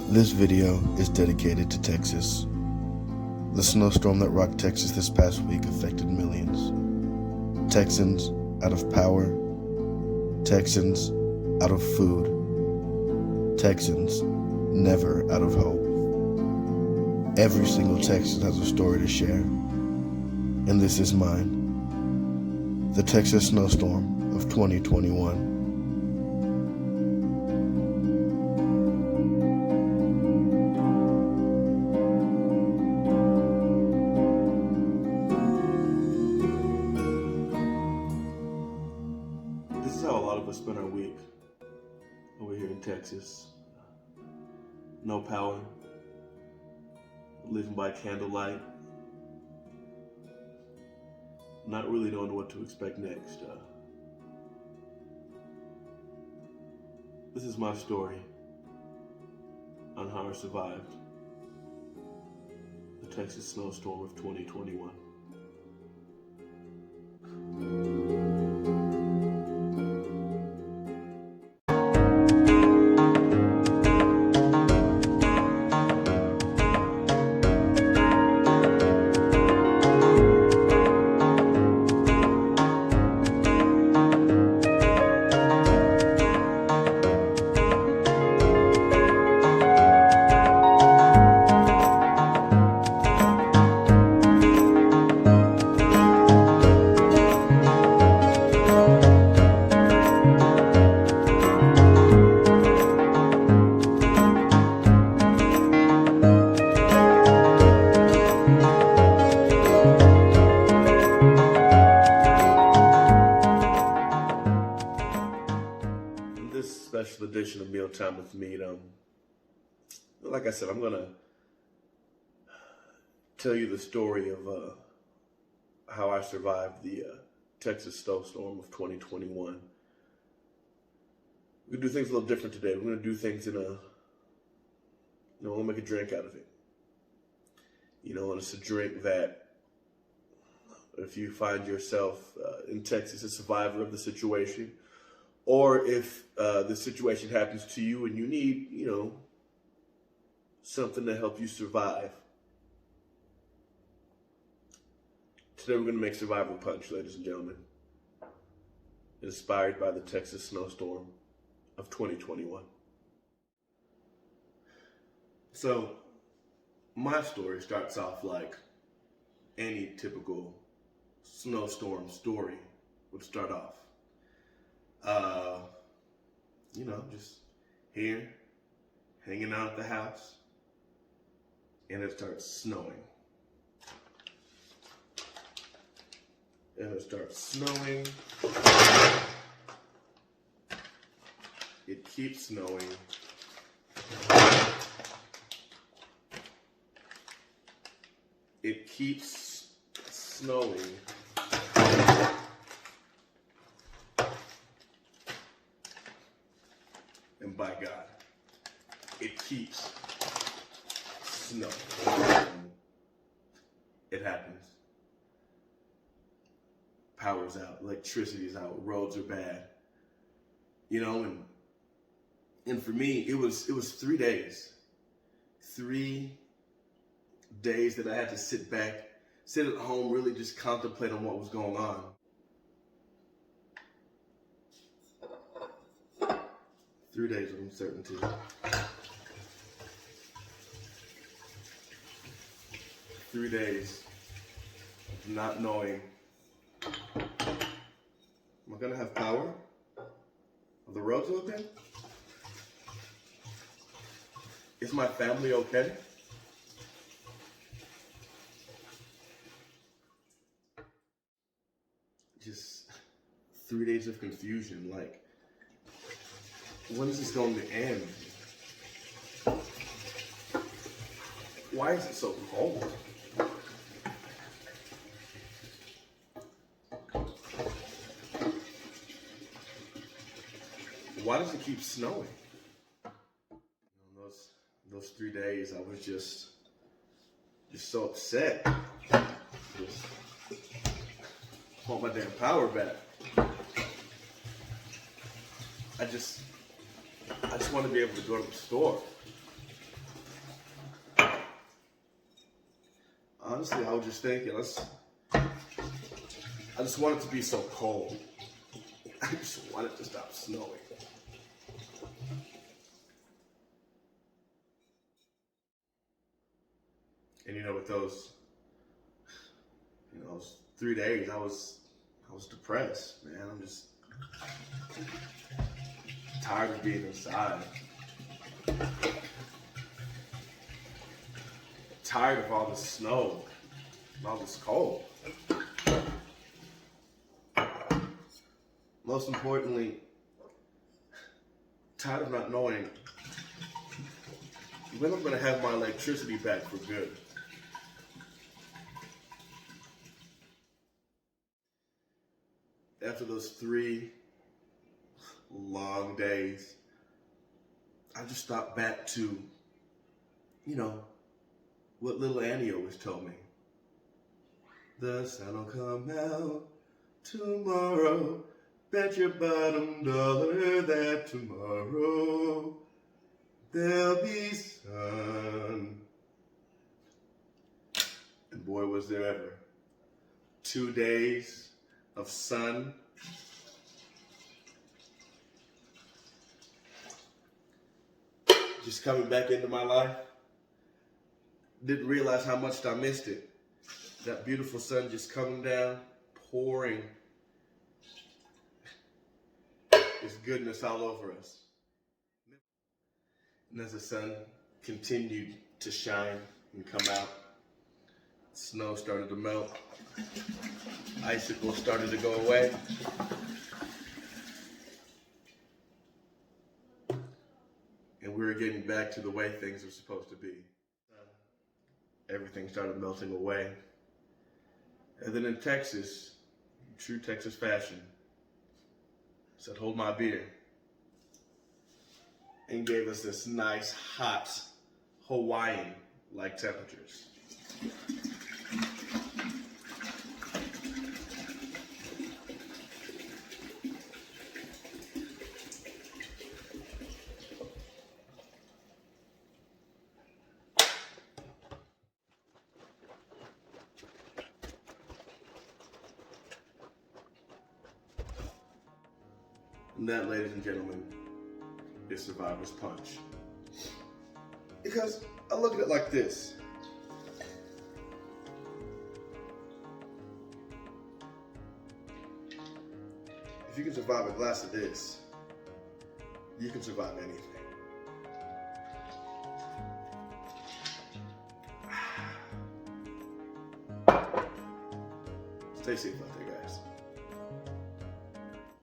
This video is dedicated to Texas. The snowstorm that rocked Texas this past week affected millions. Texans out of power, Texans out of food, Texans never out of hope. Every single Texan has a story to share, and this is mine. The Texas Snowstorm of 2021. This is how a lot of us spend our week over here in Texas. No power, living by candlelight, not really knowing what to expect next. This is my story on how I survived the Texas snowstorm of 2021. Special edition of Mealtime with Meat. Like I said, I'm gonna tell you the story of how I survived the Texas snowstorm of 2021. We're gonna do things a little different today. We're gonna do things in we'll make a drink out of it. And it's a drink that, if you find yourself in Texas, a survivor of the situation, or if the situation happens to you and you need, something to help you survive. Today we're going to make Survivor Punch, ladies and gentlemen. Inspired by the Texas snowstorm of 2021. So, my story starts off like any typical snowstorm story would start off. Just here, hanging out at the house, and it starts snowing. It keeps snowing. It keeps snowing. And by God, it keeps snowing. It happens. Power's out, electricity's out, roads are bad. And for me, it was 3 days. 3 days that I had to sit at home, really just contemplate on what was going on. 3 days of uncertainty. 3 days of not knowing, am I gonna have power? Are the roads open? Is my family okay? Just 3 days of confusion, when is this going to end? Why is it so cold? Why does it keep snowing? Those 3 days, I was just so upset. Just want my damn power back. I just want to be able to go to the store. Honestly, I was just thinking, I just want it to be so cold. I just want it to stop snowing. And with those 3 days, I was depressed, man. I'm just tired of being inside. Tired of all this snow and all this cold. Most importantly, tired of not knowing when I'm gonna have my electricity back for good. After those 3 long days, I just thought back to, what little Annie always told me. The sun will come out tomorrow. Bet your bottom dollar that tomorrow there'll be sun. And boy, was there ever. 2 days of sun. Just coming back into my life. Didn't realize how much I missed it. That beautiful sun just coming down, pouring its goodness all over us. And as the sun continued to shine and come out, snow started to melt, icicles started to go away. And we were getting back to the way things were supposed to be. Everything started melting away. And then in Texas, true Texas fashion, said, hold my beer. And gave us this nice, hot, Hawaiian-like temperatures. And that, ladies and gentlemen, is survivor's punch. Because I look at it like this. If you can survive a glass of this, you can survive anything. Stay safe out there.